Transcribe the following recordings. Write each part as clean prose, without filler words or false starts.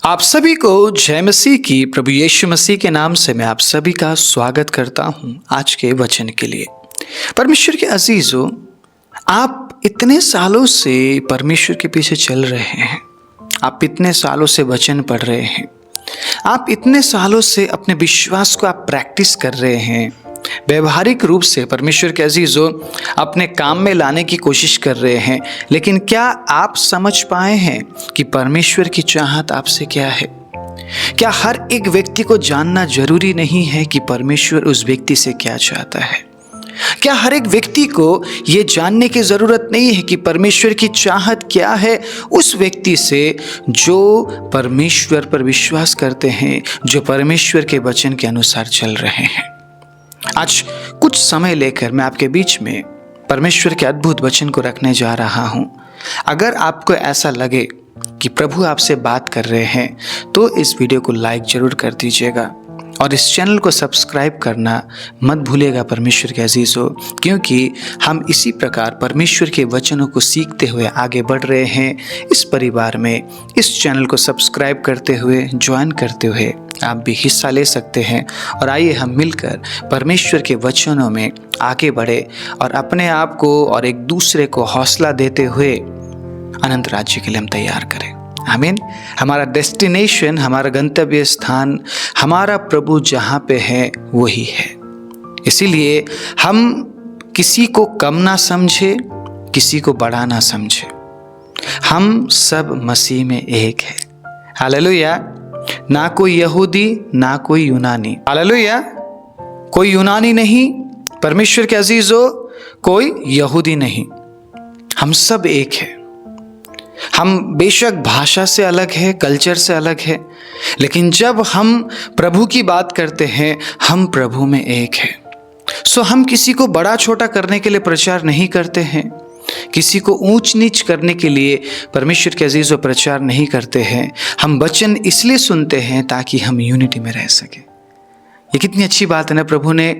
आप सभी को जय मसीह की। प्रभु यीशु मसीह के नाम से मैं आप सभी का स्वागत करता हूं आज के वचन के लिए। परमेश्वर के अजीजों, आप इतने सालों से परमेश्वर के पीछे चल रहे हैं, आप इतने सालों से वचन पढ़ रहे हैं, आप इतने सालों से अपने विश्वास को आप प्रैक्टिस कर रहे हैं, व्यवहारिक रूप से परमेश्वर के अजीजों अपने काम में लाने की कोशिश कर रहे हैं। लेकिन क्या आप समझ पाए हैं कि परमेश्वर की चाहत आपसे क्या है? क्या हर एक व्यक्ति को जानना जरूरी नहीं है कि परमेश्वर उस व्यक्ति से क्या चाहता है? क्या हर एक व्यक्ति को ये जानने की जरूरत नहीं है कि परमेश्वर की चाहत क्या है उस व्यक्ति से जो परमेश्वर पर विश्वास करते हैं, जो परमेश्वर के वचन के अनुसार चल रहे हैं? आज कुछ समय लेकर मैं आपके बीच में परमेश्वर के अद्भुत वचन को रखने जा रहा हूं। अगर आपको ऐसा लगे कि प्रभु आपसे बात कर रहे हैं तो इस वीडियो को लाइक जरूर कर दीजिएगा और इस चैनल को सब्सक्राइब करना मत भूलिएगा परमेश्वर के अजीजों, क्योंकि हम इसी प्रकार परमेश्वर के वचनों को सीखते हुए आगे बढ़ रहे हैं। इस परिवार में इस चैनल को सब्सक्राइब करते हुए, ज्वाइन करते हुए आप भी हिस्सा ले सकते हैं। और आइए हम मिलकर परमेश्वर के वचनों में आगे बढ़े और अपने आप को और एक दूसरे को हौसला देते हुए अनंत राज्य के लिए हम तैयार करें। आमीन। हमारा डेस्टिनेशन, हमारा गंतव्य स्थान, हमारा प्रभु जहाँ पे है वही है। इसीलिए हम किसी को कम ना समझे, किसी को बड़ा ना समझे, हम सब मसीह में एक है। हालेलुया। ना कोई यहूदी, ना कोई यूनानी। हालेलुया। कोई यूनानी नहीं, परमेश्वर के अजीजों, कोई यहूदी नहीं, हम सब एक है। हम बेशक भाषा से अलग है, कल्चर से अलग है, लेकिन जब हम प्रभु की बात करते हैं हम प्रभु में एक है। सो हम किसी को बड़ा छोटा करने के लिए प्रचार नहीं करते हैं, किसी को ऊंच नीच करने के लिए परमेश्वर के अजीजों प्रचार नहीं करते हैं। हम वचन इसलिए सुनते हैं ताकि हम यूनिटी में रह सके। ये कितनी अच्छी बात है ना। प्रभु ने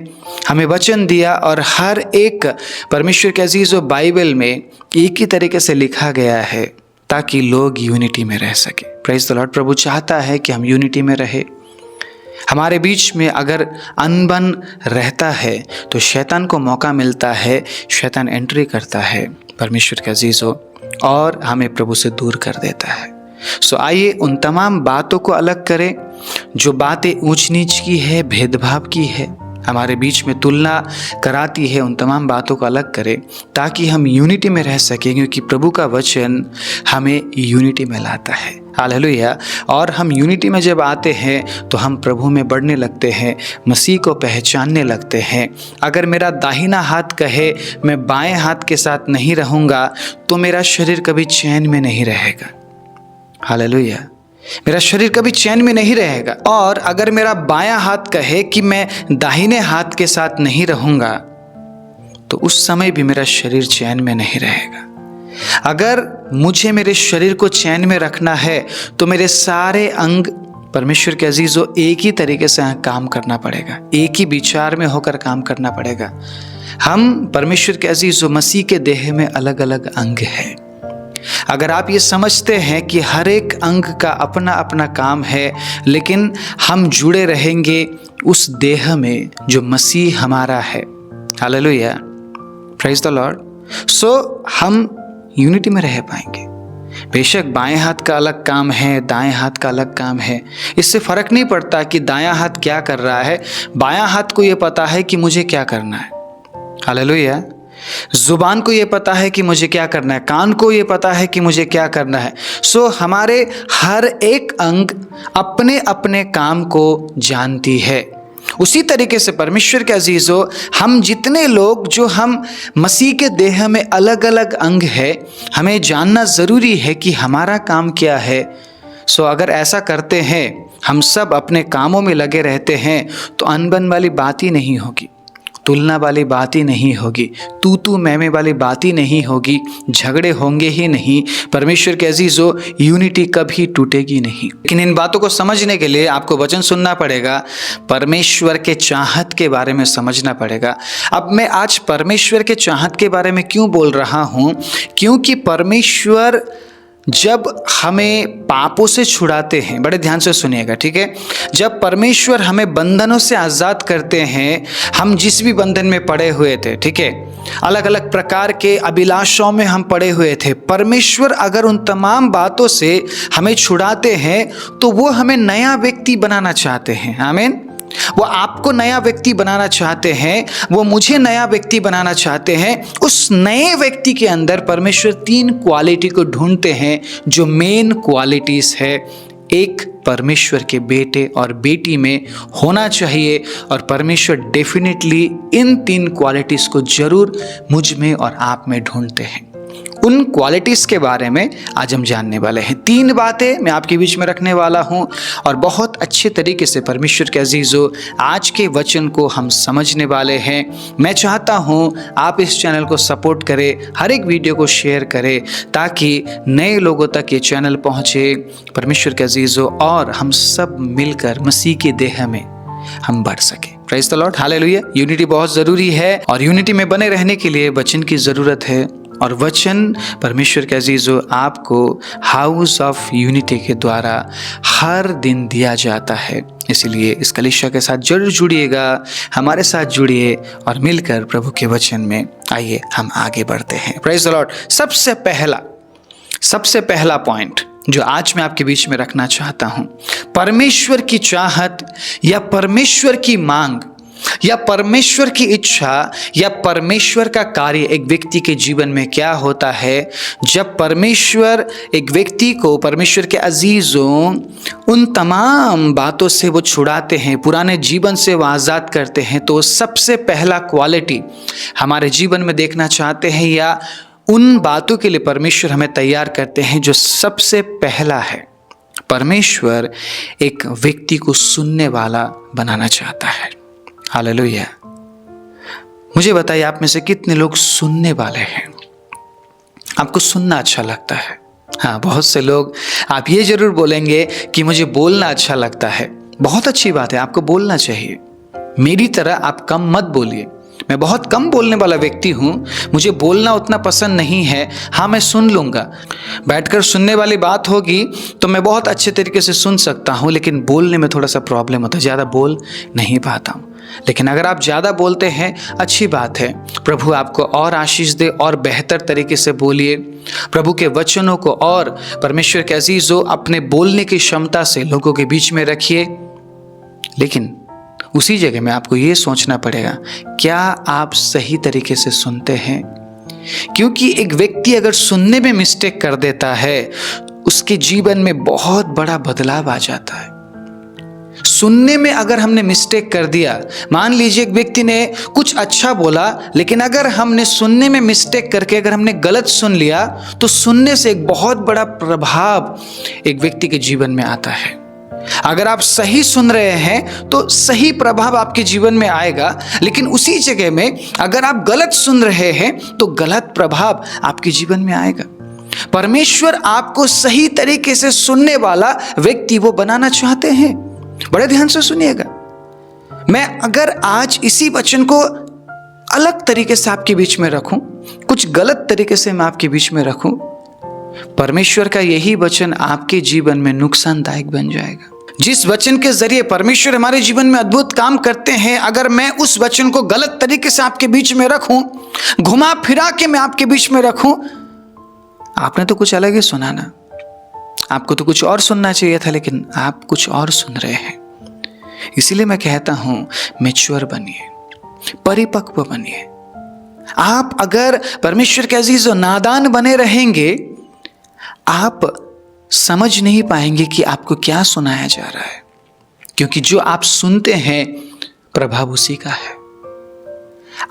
हमें वचन दिया और हर एक परमेश्वर के अजीजों बाइबल में एक ही तरीके से लिखा गया है ताकि लोग यूनिटी में रह सके। Praise the Lord. प्रभु चाहता है कि हम यूनिटी में रहे। हमारे बीच में अगर अनबन रहता है तो शैतान को मौका मिलता है, शैतान एंट्री करता है परमेश्वर के अजीजों और हमें प्रभु से दूर कर देता है। सो आइए उन तमाम बातों को अलग करें जो बातें ऊंच नीच की है, भेदभाव की है, हमारे बीच में तुलना कराती है। उन तमाम बातों को अलग करें ताकि हम यूनिटी में रह सकें, क्योंकि प्रभु का वचन हमें यूनिटी में लाता है। हालेलुया। और हम यूनिटी में जब आते हैं तो हम प्रभु में बढ़ने लगते हैं, मसीह को पहचानने लगते हैं। अगर मेरा दाहिना हाथ कहे मैं बाएं हाथ के साथ नहीं रहूँगा तो मेरा शरीर कभी चैन में नहीं रहेगा। हालेलुया। मेरा शरीर कभी चैन में नहीं रहेगा। और अगर मेरा बायां हाथ कहे कि मैं दाहिने हाथ के साथ नहीं रहूंगा तो उस समय भी मेरा शरीर चैन में नहीं रहेगा। अगर मुझे मेरे शरीर को चैन में रखना है तो मेरे सारे अंग परमेश्वर के अजीजों एक ही तरीके से काम करना पड़ेगा, एक ही विचार में होकर काम करना पड़ेगा। हम परमेश्वर के अजीजों मसीह के देह में अलग अलग अंग है। अगर आप ये समझते हैं कि हर एक अंग का अपना अपना काम है, लेकिन हम जुड़े रहेंगे उस देह में जो मसीह हमारा है। Hallelujah. Praise the Lord. So हम यूनिटी में रह पाएंगे। बेशक बाएं हाथ का अलग काम है, दाएं हाथ का अलग काम है, इससे फर्क नहीं पड़ता कि दायां हाथ क्या कर रहा है। बायां हाथ को ये पता है कि मुझे क्या करना है। हालेलुया। जुबान को ये पता है कि मुझे क्या करना है, कान को ये पता है कि मुझे क्या करना है। सो हमारे हर एक अंग अपने अपने काम को जानती है। उसी तरीके से परमेश्वर के अजीजों, हम जितने लोग जो हम मसीह के देह में अलग अलग अंग है, हमें जानना ज़रूरी है कि हमारा काम क्या है। सो अगर ऐसा करते हैं, हम सब अपने कामों में लगे रहते हैं तो अनबन वाली बात ही नहीं होगी, तुलना वाली बात ही नहीं होगी, तू मैं वाली बात ही नहीं होगी, झगड़े होंगे ही नहीं। परमेश्वर के अजीजों, यूनिटी कभी टूटेगी नहीं। लेकिन इन बातों को समझने के लिए आपको वचन सुनना पड़ेगा, परमेश्वर के चाहत के बारे में समझना पड़ेगा। अब मैं आज परमेश्वर के चाहत के बारे में क्यों बोल रहा हूँ? क्योंकि परमेश्वर जब हमें पापों से छुड़ाते हैं, बड़े ध्यान से सुनिएगा, ठीक है। जब परमेश्वर हमें बंधनों से आज़ाद करते हैं, हम जिस भी बंधन में पड़े हुए थे, ठीक है, अलग अलग प्रकार के अभिलाषाओं में हम पड़े हुए थे, परमेश्वर अगर उन तमाम बातों से हमें छुड़ाते हैं तो वो हमें नया व्यक्ति बनाना चाहते हैं। आमीन। वो आपको नया व्यक्ति बनाना चाहते हैं, वो मुझे नया व्यक्ति बनाना चाहते हैं। उस नए व्यक्ति के अंदर परमेश्वर 3 क्वालिटी को ढूंढते हैं जो मेन क्वालिटीज है, एक परमेश्वर के बेटे और बेटी में होना चाहिए। और परमेश्वर डेफिनेटली इन 3 क्वालिटीज को जरूर मुझ में और आप में ढूंढते हैं। उन क्वालिटीज़ के बारे में आज हम जानने वाले हैं। 3 बातें मैं आपके बीच में रखने वाला हूं और बहुत अच्छे तरीके से परमेश्वर के अजीज़ों आज के वचन को हम समझने वाले हैं। मैं चाहता हूं आप इस चैनल को सपोर्ट करें, हर एक वीडियो को शेयर करें ताकि नए लोगों तक ये चैनल पहुंचे परमेश्वर के अजीज़ों, और हम सब मिलकर मसीह के देह में हम बढ़ सके। Praise the Lord, hallelujah. Unity बहुत ज़रूरी है और यूनिटी में बने रहने के लिए वचन की ज़रूरत है। और वचन परमेश्वर के अजीज़ों आपको हाउस ऑफ यूनिटी के द्वारा हर दिन दिया जाता है। इसलिए इस कलीसिया के साथ जरूर जुड़िएगा, हमारे साथ जुड़िए और मिलकर प्रभु के वचन में आइए हम आगे बढ़ते हैं। Praise the Lord. सबसे पहला पॉइंट जो आज मैं आपके बीच में रखना चाहता हूं, परमेश्वर की चाहत या परमेश्वर की मांग या परमेश्वर की इच्छा या परमेश्वर का कार्य एक व्यक्ति के जीवन में क्या होता है। जब परमेश्वर एक व्यक्ति को, परमेश्वर के अजीज़ों, उन तमाम बातों से वो छुड़ाते हैं, पुराने जीवन से वो आज़ाद करते हैं, तो सबसे पहला क्वालिटी हमारे जीवन में देखना चाहते हैं या उन बातों के लिए परमेश्वर हमें तैयार करते हैं जो सबसे पहला है, परमेश्वर एक व्यक्ति को सुनने वाला बनाना चाहता है। हालेलुया। मुझे बताइए आप में से कितने लोग सुनने वाले हैं? आपको सुनना अच्छा लगता है? हाँ, बहुत से लोग आप ये जरूर बोलेंगे कि मुझे बोलना अच्छा लगता है। बहुत अच्छी बात है, आपको बोलना चाहिए। मेरी तरह आप कम मत बोलिए। मैं बहुत कम बोलने वाला व्यक्ति हूँ, मुझे बोलना उतना पसंद नहीं है। हाँ, मैं सुन लूँगा, बैठकर सुनने वाली बात होगी तो मैं बहुत अच्छे तरीके से सुन सकता हूँ, लेकिन बोलने में थोड़ा सा प्रॉब्लम होता है, ज़्यादा बोल नहीं पाता हूँ। लेकिन अगर आप ज़्यादा बोलते हैं, अच्छी बात है, प्रभु आपको और आशीष दे और बेहतर तरीके से बोलिए। प्रभु के वचनों को और परमेश्वर के अजीज़ों अपने बोलने की क्षमता से लोगों के बीच में रखिए। लेकिन उसी जगह में आपको ये सोचना पड़ेगा, क्या आप सही तरीके से सुनते हैं? क्योंकि एक व्यक्ति अगर सुनने में मिस्टेक कर देता है, उसके जीवन में बहुत बड़ा बदलाव आ जाता है। सुनने में अगर हमने मिस्टेक कर दिया, मान लीजिए एक व्यक्ति ने कुछ अच्छा बोला, लेकिन अगर हमने सुनने में मिस्टेक करके अगर हमने गलत सुन लिया, तो सुनने से एक बहुत बड़ा प्रभाव एक व्यक्ति के जीवन में आता है। अगर आप सही सुन रहे हैं तो सही प्रभाव आपके जीवन में आएगा, लेकिन उसी जगह में अगर आप गलत सुन रहे हैं तो गलत प्रभाव आपके जीवन में आएगा। परमेश्वर आपको सही तरीके से सुनने वाला व्यक्ति वो बनाना चाहते हैं। बड़े ध्यान से सुनिएगा। मैं अगर आज इसी वचन को अलग तरीके से आपके बीच में रखूं, कुछ गलत तरीके से मैं आपके बीच में रखूं, परमेश्वर का यही वचन आपके जीवन में नुकसानदायक बन जाएगा। जिस वचन के जरिए परमेश्वर हमारे जीवन में अद्भुत काम करते हैं, अगर मैं उस वचन को गलत तरीके से आपके बीच में रखूं, घुमा फिरा के मैं आपके बीच में रखूं, आपने तो कुछ अलग ही सुना ना, आपको तो कुछ और सुनना चाहिए था, लेकिन आप कुछ और सुन रहे हैं। इसीलिए मैं कहता हूं, मैच्योर बनिए, परिपक्व बनिए। आप अगर परमेश्वर के अजीज़ों नादान बने रहेंगे, आप समझ नहीं पाएंगे कि आपको क्या सुनाया जा रहा है, क्योंकि जो आप सुनते हैं प्रभाव उसी का है।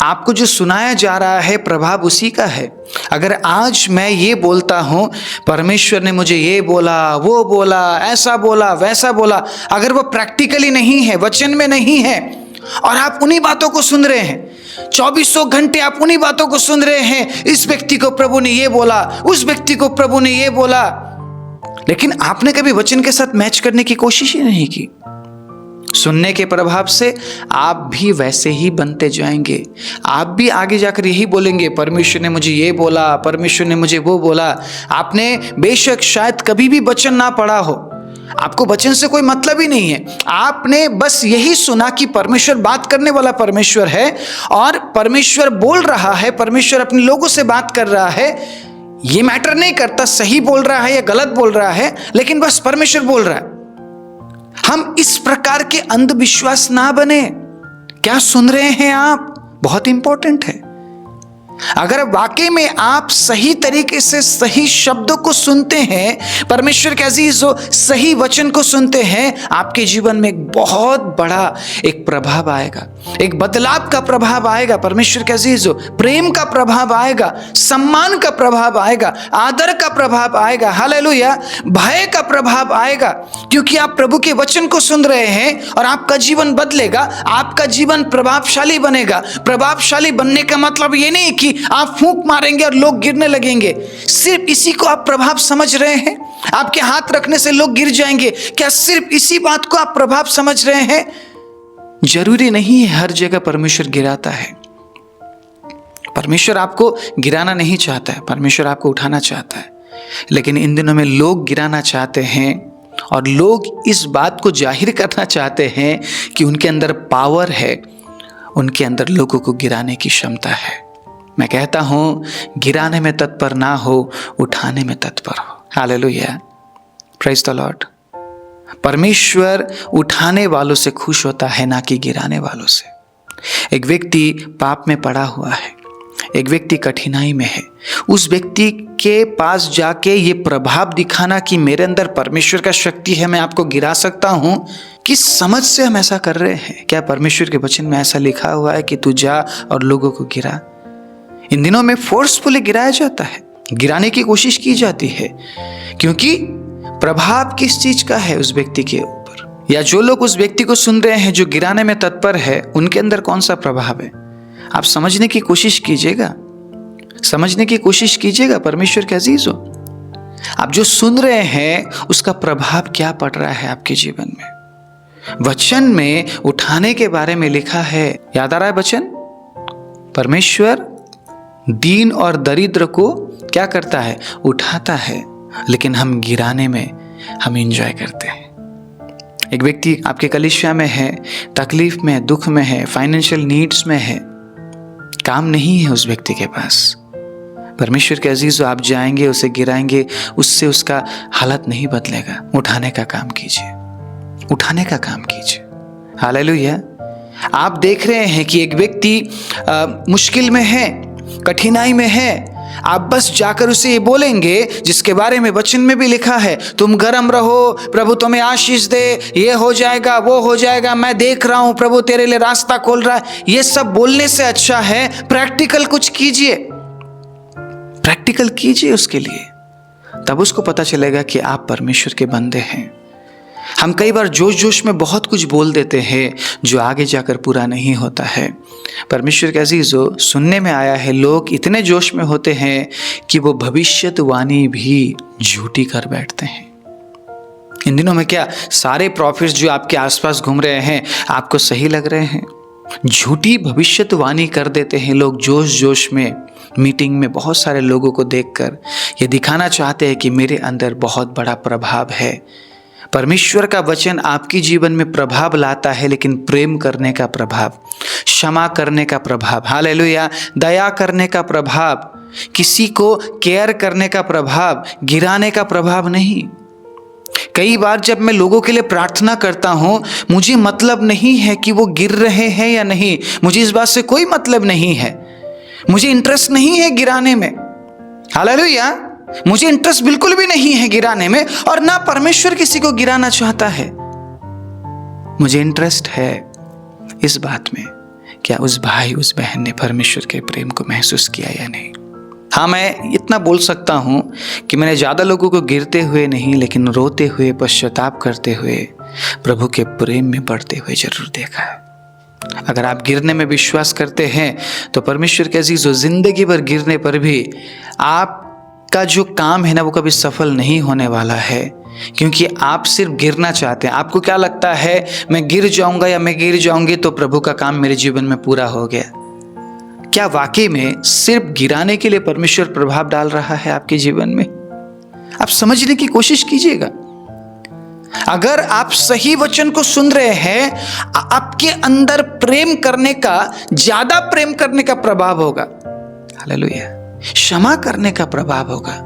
आपको जो सुनाया जा रहा है प्रभाव उसी का है। अगर आज मैं ये बोलता हूं, परमेश्वर ने मुझे ये बोला, वो बोला, ऐसा बोला, वैसा बोला, अगर वो प्रैक्टिकली नहीं है, वचन में नहीं है, और आप उन्हीं बातों को सुन रहे हैं, 2400 घंटे आप उन्हीं बातों को सुन रहे हैं, इस व्यक्ति को प्रभु ने ये बोला, उस व्यक्ति को प्रभु ने ये बोला, लेकिन आपने कभी वचन के साथ मैच करने की कोशिश ही नहीं की। सुनने के प्रभाव से आप भी वैसे ही बनते जाएंगे। आप भी आगे जाकर यही बोलेंगे, परमेश्वर ने मुझे ये बोला, परमेश्वर ने मुझे वो बोला। आपने बेशक शायद कभी भी वचन ना पढ़ा हो, आपको वचन से कोई मतलब ही नहीं है, आपने बस यही सुना कि परमेश्वर बात करने वाला परमेश्वर है और परमेश्वर बोल रहा है, परमेश्वर अपने लोगों से बात कर रहा है। ये मैटर नहीं करता सही बोल रहा है या गलत बोल रहा है, लेकिन बस परमेश्वर बोल रहा है। हम इस प्रकार के अंधविश्वास ना बने। क्या सुन रहे हैं आप? बहुत इंपॉर्टेंट है। अगर वाकई में आप सही तरीके से सही शब्दों को सुनते हैं, परमेश्वर के अजीजों सही वचन को सुनते हैं, आपके जीवन में एक बहुत बड़ा एक प्रभाव आएगा, एक बदलाव का प्रभाव आएगा। परमेश्वर के अजीजों प्रेम का प्रभाव आएगा, सम्मान का प्रभाव आएगा, आदर का प्रभाव आएगा, हालेलुया, भय का प्रभाव आएगा, क्योंकि आप प्रभु के वचन को सुन रहे हैं और आपका जीवन बदलेगा, आपका जीवन प्रभावशाली बनेगा। प्रभावशाली बनने का मतलब ये नहीं कि आप फूंक मारेंगे और लोग गिरने लगेंगे। सिर्फ इसी को आप प्रभाव समझ रहे हैं? आपके हाथ रखने से लोग गिर जाएंगे, क्या सिर्फ इसी बात को आप प्रभाव समझ रहे हैं? जरूरी नहीं है हर जगह परमेश्वर गिराता है। परमेश्वर आपको गिराना नहीं चाहता है, परमेश्वर आपको उठाना चाहता है। लेकिन इन दिनों में लोग गिराना चाहते हैं और लोग इस बात को जाहिर करना चाहते हैं कि उनके अंदर पावर है, उनके अंदर लोगों को गिराने की क्षमता है। मैं कहता हूं, गिराने में तत्पर ना हो, उठाने में तत्पर हो। Hallelujah, praise the Lord. परमेश्वर उठाने वालों से खुश होता है, ना कि गिराने वालों से। एक व्यक्ति पाप में पड़ा हुआ है, एक व्यक्ति कठिनाई में है, उस व्यक्ति के पास जाके ये प्रभाव दिखाना कि मेरे अंदर परमेश्वर का शक्ति है, मैं आपको गिरा सकता हूं, किस समझ से हम ऐसा कर रहे हैं? क्या परमेश्वर के वचन में ऐसा लिखा हुआ है कि तू जा और लोगों को गिरा? इन दिनों में फोर्सफुली गिराया जाता है, गिराने की कोशिश की जाती है, क्योंकि प्रभाव किस चीज का है उस व्यक्ति के ऊपर, या जो लोग उस व्यक्ति को सुन रहे हैं जो गिराने में तत्पर है, उनके अंदर कौन सा प्रभाव है। आप समझने की कोशिश कीजिएगा, समझने की कोशिश कीजिएगा परमेश्वर के अजीजों। आप जो सुन रहे हैं उसका प्रभाव क्या पड़ रहा है आपके जीवन में। वचन में उठाने के बारे में लिखा है, याद आ रहा है वचन? परमेश्वर दीन और दरिद्र को क्या करता है? उठाता है, लेकिन हम गिराने में हम एंजॉय करते हैं। एक व्यक्ति आपके कलीसिया में है, तकलीफ में है, दुख में है, फाइनेंशियल नीड्स में है, काम नहीं है उस व्यक्ति के पास। परमेश्वर के अजीजों, आप जाएंगे उसे गिराएंगे, उससे उसका हालत नहीं बदलेगा। उठाने का काम कीजिए, उठाने का काम कीजिए। हालेलुया। आप देख रहे हैं कि एक व्यक्ति मुश्किल में है, कठिनाई में है, आप बस जाकर उसे ये बोलेंगे जिसके बारे में वचन में भी लिखा है, तुम गर्म रहो, प्रभु तुम्हें आशीष दे, ये हो जाएगा, वो हो जाएगा, मैं देख रहा हूं, प्रभु तेरे लिए रास्ता खोल रहा है। ये सब बोलने से अच्छा है प्रैक्टिकल कुछ कीजिए, प्रैक्टिकल कीजिए उसके लिए, तब उसको पता चलेगा कि आप परमेश्वर के बंदे हैं। हम कई बार जोश जोश में बहुत कुछ बोल देते हैं जो आगे जाकर पूरा नहीं होता है। परमेश्वर के अजीजों, सुनने में आया है लोग इतने जोश में होते हैं कि वो भविष्यवाणी भी झूठी कर बैठते हैं। इन दिनों में क्या सारे प्रॉफिट्स जो आपके आसपास घूम रहे हैं आपको सही लग रहे हैं? झूठी भविष्यवाणी कर देते हैं लोग जोश जोश में। मीटिंग में बहुत सारे लोगों को देखकर ये दिखाना चाहते हैं कि मेरे अंदर बहुत बड़ा प्रभाव है। परमेश्वर का वचन आपकी जीवन में प्रभाव लाता है, लेकिन प्रेम करने का प्रभाव, क्षमा करने का प्रभाव, हालेलुया, दया करने का प्रभाव, किसी को केयर करने का प्रभाव, गिराने का प्रभाव नहीं। कई बार जब मैं लोगों के लिए प्रार्थना करता हूं, मुझे मतलब नहीं है कि वो गिर रहे हैं या नहीं, मुझे इस बात से कोई मतलब नहीं है, मुझे इंटरेस्ट नहीं है गिराने में। हालेलुया, मुझे इंटरेस्ट बिल्कुल भी नहीं है गिराने में, और ना परमेश्वर किसी को गिराना चाहता है। मुझे इंटरेस्ट है इस बात में क्या उस भाई उस बहन ने परमेश्वर के प्रेम को महसूस किया या नहीं। हाँ, मैं इतना बोल सकता हूं कि मैंने ज्यादा लोगों को गिरते हुए नहीं, लेकिन रोते हुए, पश्चाताप करते हुए, प्रभु के प्रेम में बढ़ते हुए जरूर देखा है। अगर आप गिरने में विश्वास करते हैं तो परमेश्वर के अजीजों, जिंदगी भर गिरने पर भी आप का जो काम है ना वो कभी सफल नहीं होने वाला है। क्योंकि आप सिर्फ गिरना चाहते हैं। आपको क्या लगता है, मैं गिर जाऊंगा या मैं गिर जाऊंगी तो प्रभु का काम मेरे जीवन में पूरा हो गया। क्या वाकई में सिर्फ गिराने के लिए परमेश्वर प्रभाव डाल रहा है आपके जीवन में? आप समझने की कोशिश कीजिएगा। अगर आप सही वचन को सुन रहे हैं, आपके अंदर प्रेम करने का, ज्यादा प्रेम करने का प्रभाव होगा। हालेलुया। क्षमा करने का प्रभाव होगा।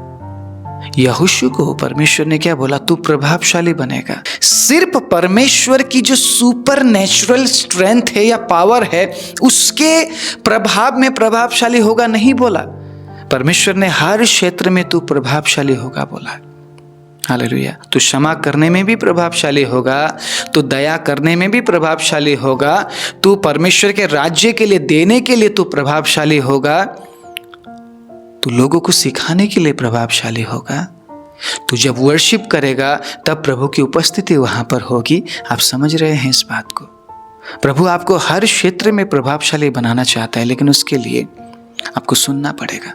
यहोशू को परमेश्वर ने क्या बोला? तू प्रभावशाली बनेगा। सिर्फ परमेश्वर की जो सुपर नेचुरल स्ट्रेंथ है या पावर है, उसके प्रभाव में प्रभावशाली होगा नहीं बोला। परमेश्वर ने हर क्षेत्र में तू प्रभावशाली होगा बोला। हालेलुया। तू क्षमा करने में भी प्रभावशाली होगा, तू दया करने में भी प्रभावशाली होगा, तू परमेश्वर के राज्य के लिए देने के लिए तू प्रभावशाली होगा, तू लोगों को सिखाने के लिए प्रभावशाली होगा। तू जब वर्शिप करेगा तब प्रभु की उपस्थिति वहां पर होगी। आप समझ रहे हैं इस बात को? प्रभु आपको हर क्षेत्र में प्रभावशाली बनाना चाहता है, लेकिन उसके लिए आपको सुनना पड़ेगा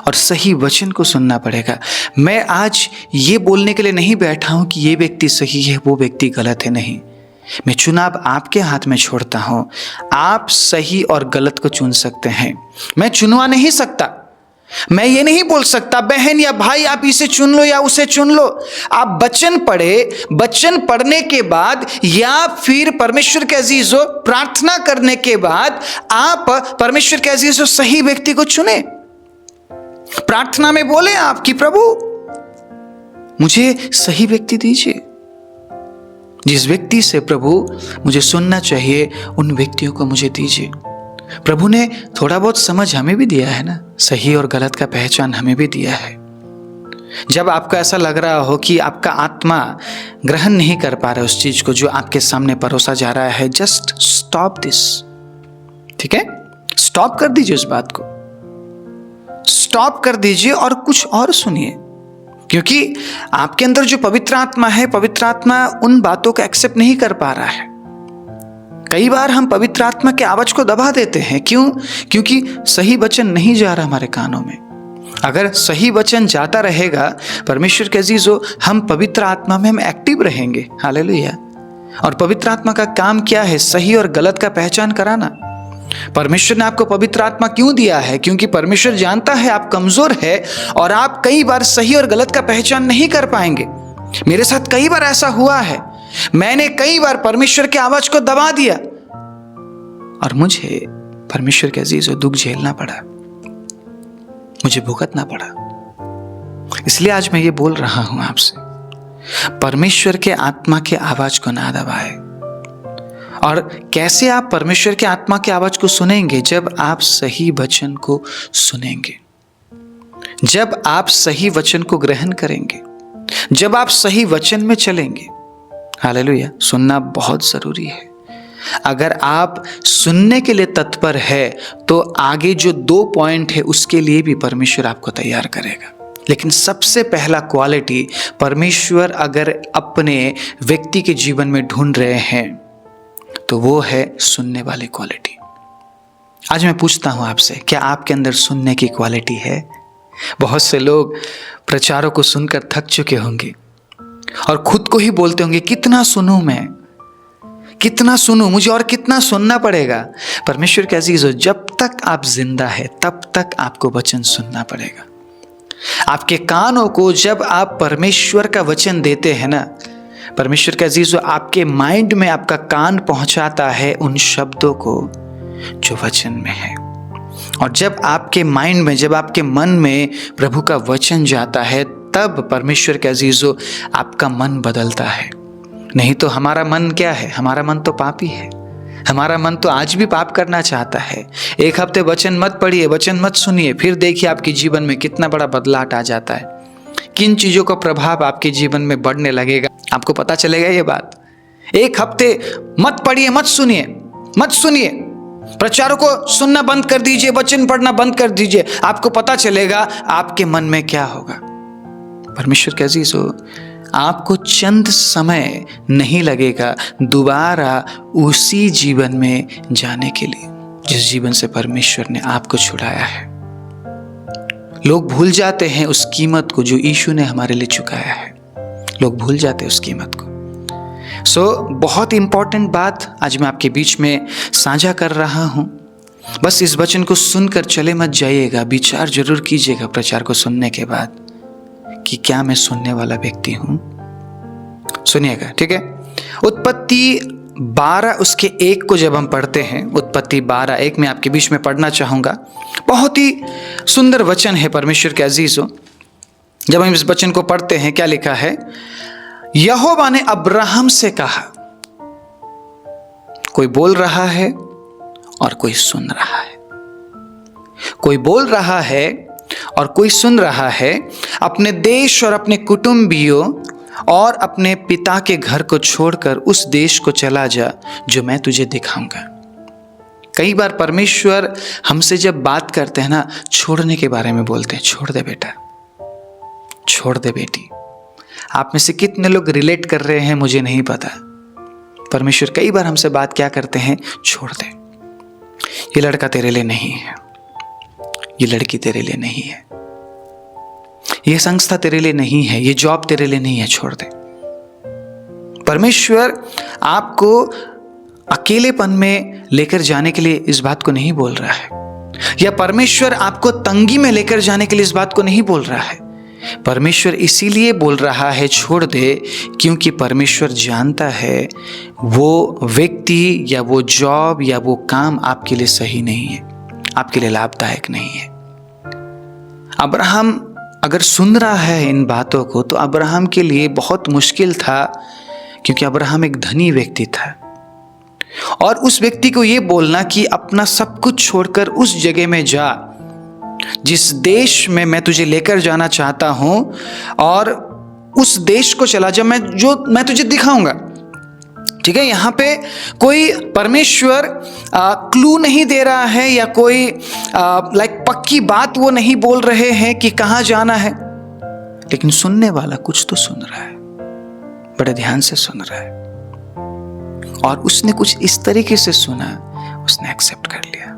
और सही वचन को सुनना पड़ेगा। मैं आज ये बोलने के लिए नहीं बैठा हूं कि ये व्यक्ति सही है, वो व्यक्ति गलत है, नहीं। मैं चुनाव आपके हाथ में छोड़ता हूं। आप सही और गलत को चुन सकते हैं। मैं चुनवा नहीं सकता। मैं ये नहीं बोल सकता बहन या भाई आप इसे चुन लो या उसे चुन लो। आप वचन पढ़े, वचन पढ़ने के बाद या फिर परमेश्वर के अजीजों प्रार्थना करने के बाद आप परमेश्वर के अजीजों सही व्यक्ति को चुने। प्रार्थना में बोले आप कि प्रभु मुझे सही व्यक्ति दीजिए, जिस व्यक्ति से प्रभु मुझे सुनना चाहिए उन व्यक्तियों को मुझे दीजिए। प्रभु ने थोड़ा बहुत समझ हमें भी दिया है ना, सही और गलत का पहचान हमें भी दिया है। जब आपको ऐसा लग रहा हो कि आपका आत्मा ग्रहण नहीं कर पा रहा है उस चीज को जो आपके सामने परोसा जा रहा है, जस्ट स्टॉप दिस। ठीक है, स्टॉप कर दीजिए, उस बात को स्टॉप कर दीजिए और कुछ और सुनिए। क्योंकि आपके अंदर जो पवित्र आत्मा है, पवित्र आत्मा उन बातों को एक्सेप्ट नहीं कर पा रहा है। कई बार हम पवित्र आत्मा के आवाज को दबा देते हैं। क्यों? क्योंकि सही वचन नहीं जा रहा हमारे कानों में। अगर सही वचन जाता रहेगा परमेश्वर के अजीजों, हम पवित्र आत्मा में हम एक्टिव रहेंगे। हालेलुया। और पवित्र आत्मा का काम क्या है? सही और गलत का पहचान कराना। परमेश्वर ने आपको पवित्र आत्मा क्यों दिया है? क्योंकि परमेश्वर जानता है आप कमजोर है और आप कई बार सही और गलत का पहचान नहीं कर पाएंगे। मेरे साथ कई बार ऐसा हुआ है। मैंने कई बार परमेश्वर के आवाज को दबा दिया और मुझे परमेश्वर के अजीजों दुख झेलना पड़ा, मुझे भुगतना पड़ा। इसलिए आज मैं ये बोल रहा हूं आपसे, परमेश्वर के आत्मा के आवाज को ना दबाए। और कैसे आप परमेश्वर के आत्मा के आवाज को सुनेंगे? जब आप सही वचन को सुनेंगे, जब आप सही वचन को ग्रहण करेंगे, जब आप सही वचन में चलेंगे। हालेलुया। सुनना बहुत जरूरी है। अगर आप सुनने के लिए तत्पर है तो आगे जो 2 पॉइंट है उसके लिए भी परमेश्वर आपको तैयार करेगा। लेकिन सबसे पहला क्वालिटी परमेश्वर अगर अपने व्यक्ति के जीवन में ढूंढ रहे हैं तो वो है सुनने वाली क्वालिटी। आज मैं पूछता हूं आपसे, क्या आपके अंदर सुनने की क्वालिटी है? बहुत से लोग प्रचारों को सुनकर थक चुके होंगे और खुद को ही बोलते होंगे, कितना सुनूं मैं, कितना सुनूं, मुझे और कितना सुनना पड़ेगा। परमेश्वर के अजीजों, जब तक आप जिंदा है तब तक आपको वचन सुनना पड़ेगा। आपके कानों को जब आप परमेश्वर का वचन देते हैं ना, परमेश्वर के अजीजों आपके माइंड में आपका कान पहुंचाता है उन शब्दों को जो वचन में है। और जब आपके माइंड में, जब आपके मन में प्रभु का वचन जाता है तब परमेश्वर के अजीजों आपका मन बदलता है। नहीं तो हमारा मन क्या है? हमारा मन तो पापी है। हमारा मन तो आज भी पाप करना चाहता है। एक हफ्ते वचन मत पढ़िए, वचन मत सुनिए, फिर देखिए आपके जीवन में कितना बड़ा बदलाव आ जाता है। किन चीजों का प्रभाव आपके जीवन में बढ़ने लगेगा, आपको पता चलेगा ये बात। एक हफ्ते मत पढ़िए, मत सुनिए, प्रचारों को सुनना बंद कर दीजिए, वचन पढ़ना बंद कर दीजिए, आपको पता चलेगा आपके मन में क्या होगा। परमेश्वर के अजीजों, आपको चंद समय नहीं लगेगा दोबारा उसी जीवन में जाने के लिए जिस जीवन से परमेश्वर ने आपको छुड़ाया है। लोग भूल जाते हैं उस कीमत को जो यीशु ने हमारे लिए चुकाया है। लोग भूल जाते हैं उस कीमत को। बहुत इंपॉर्टेंट बात आज मैं आपके बीच में साझा कर रहा हूँ। बस इस वचन को सुनकर चले मत जाइएगा, विचार जरूर कीजिएगा प्रचार को सुनने के बाद कि क्या मैं सुनने वाला व्यक्ति हूँ। सुनिएगा, ठीक है। उत्पत्ति 12 उसके 1 को जब हम पढ़ते हैं, उत्पत्ति 12:1 में आपके बीच में पढ़ना चाहूँगा। बहुत ही सुंदर वचन है परमेश्वर के अजीजों। जब हम इस वचन को पढ़ते हैं, क्या लिखा है? यहोवा ने अब्राहम से कहा। कोई बोल रहा है और कोई सुन रहा है, कोई बोल रहा है और कोई सुन रहा है। अपने देश और अपने कुटुंबियों और अपने पिता के घर को छोड़कर उस देश को चला जा जो मैं तुझे दिखाऊंगा। कई बार परमेश्वर हमसे जब बात करते हैं ना, छोड़ने के बारे में बोलते हैं। छोड़ दे बेटा, छोड़ दे बेटी। आप में से कितने लोग रिलेट कर रहे हैं मुझे नहीं पता। परमेश्वर कई बार हमसे बात क्या करते हैं? छोड़ दे, ये लड़का तेरे लिए नहीं है, ये लड़की तेरे लिए नहीं है, ये संस्था तेरे लिए नहीं है, ये जॉब तेरे लिए नहीं है, छोड़ दे। परमेश्वर आपको अकेलेपन में लेकर जाने के लिए इस बात को नहीं बोल रहा है, या परमेश्वर आपको तंगी में लेकर जाने के लिए इस बात को नहीं बोल रहा है। परमेश्वर इसीलिए बोल रहा है छोड़ दे, क्योंकि परमेश्वर जानता है वो व्यक्ति या वो जॉब या वो काम आपके लिए सही नहीं है, आपके लिए लाभदायक नहीं है। अब्राहम अगर सुन रहा है इन बातों को तो अब्राहम के लिए बहुत मुश्किल था, क्योंकि अब्राहम एक धनी व्यक्ति था। और उस व्यक्ति को ये बोलना कि अपना सब कुछ छोड़कर उस जगह में जा जिस देश में मैं तुझे लेकर जाना चाहता हूं, और उस देश को चला जा मैं तुझे दिखाऊंगा। ठीक है, यहां पे कोई परमेश्वर क्लू नहीं दे रहा है, या कोई पक्की बात वो नहीं बोल रहे हैं कि कहां जाना है, लेकिन सुनने वाला कुछ तो सुन रहा है, बड़े ध्यान से सुन रहा है। और उसने कुछ इस तरीके से सुना, उसने एक्सेप्ट कर लिया।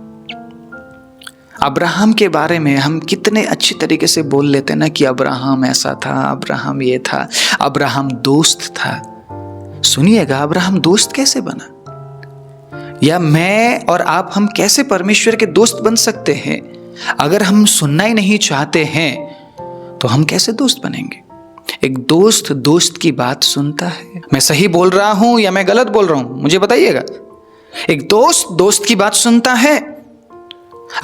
अब्राहम के बारे में हम कितने अच्छी तरीके से बोल लेते हैं ना कि अब्राहम ऐसा था, अब्राहम ये था, अब्राहम दोस्त था। सुनिएगा, अब्राहम दोस्त कैसे बना? या मैं और आप, हम कैसे परमेश्वर के दोस्त बन सकते हैं? अगर हम सुनना ही नहीं चाहते हैं तो हम कैसे दोस्त बनेंगे? एक दोस्त दोस्त की बात सुनता है। मैं सही बोल रहा हूं या मैं गलत बोल रहा हूं, मुझे बताइएगा। एक दोस्त दोस्त की बात सुनता है।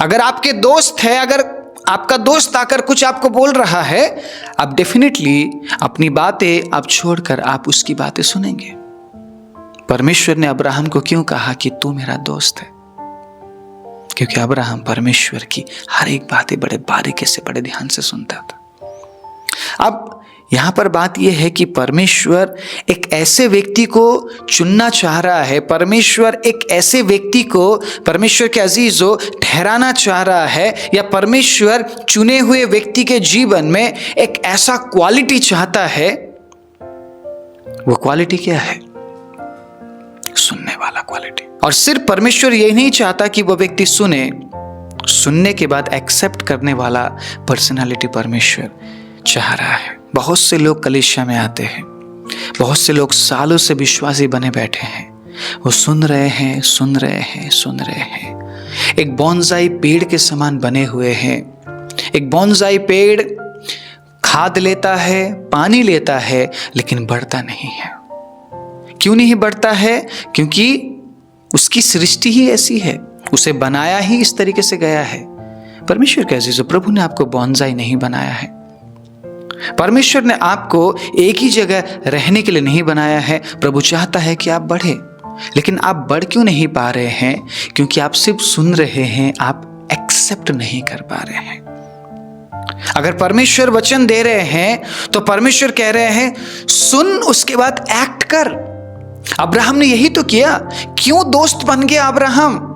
अगर आपके दोस्त है, अगर आपका दोस्त आकर कुछ आपको बोल रहा है, आप डेफिनेटली अपनी बातें आप छोड़कर आप उसकी बातें सुनेंगे। परमेश्वर ने अब्राहम को क्यों कहा कि तू मेरा दोस्त है? क्योंकि अब्राहम परमेश्वर की हर एक बातें बड़े बारीकी से, बड़े ध्यान से सुनता था। अब यहां पर बात यह है कि परमेश्वर एक ऐसे व्यक्ति को चुनना चाह रहा है, परमेश्वर एक ऐसे व्यक्ति को, परमेश्वर के अजीजों, ठहराना चाह रहा है, या परमेश्वर चुने हुए व्यक्ति के जीवन में एक ऐसा क्वालिटी चाहता है। वो क्वालिटी क्या है? सुनने वाला क्वालिटी। और सिर्फ परमेश्वर यही नहीं चाहता कि वो व्यक्ति सुनने के बाद एक्सेप्ट करने वाला पर्सनालिटी परमेश्वर चाह रहा है। बहुत से लोग कलीसिया में आते हैं, बहुत से लोग सालों से विश्वासी बने बैठे हैं, वो सुन रहे हैं, सुन रहे हैं, सुन रहे हैं। एक बोनसाई पेड़ के समान बने हुए हैं। एक बोनसाई पेड़ खाद लेता है, पानी लेता है, लेकिन बढ़ता नहीं है। क्यों नहीं बढ़ता है? क्योंकि उसकी सृष्टि ही ऐसी है, उसे बनाया ही इस तरीके से गया है। परमेश्वर के अजीजों, प्रभु ने आपको बोनसाई नहीं बनाया है। परमेश्वर ने आपको एक ही जगह रहने के लिए नहीं बनाया है। प्रभु चाहता है कि आप बढ़े, लेकिन आप बढ़ क्यों नहीं पा रहे हैं? क्योंकि आप सिर्फ सुन रहे हैं, आप एक्सेप्ट नहीं कर पा रहे हैं। अगर परमेश्वर वचन दे रहे हैं तो परमेश्वर कह रहे हैं सुन, उसके बाद एक्ट कर। अब्राहम ने यही तो किया। क्यों दोस्त बन गया अब्राहम?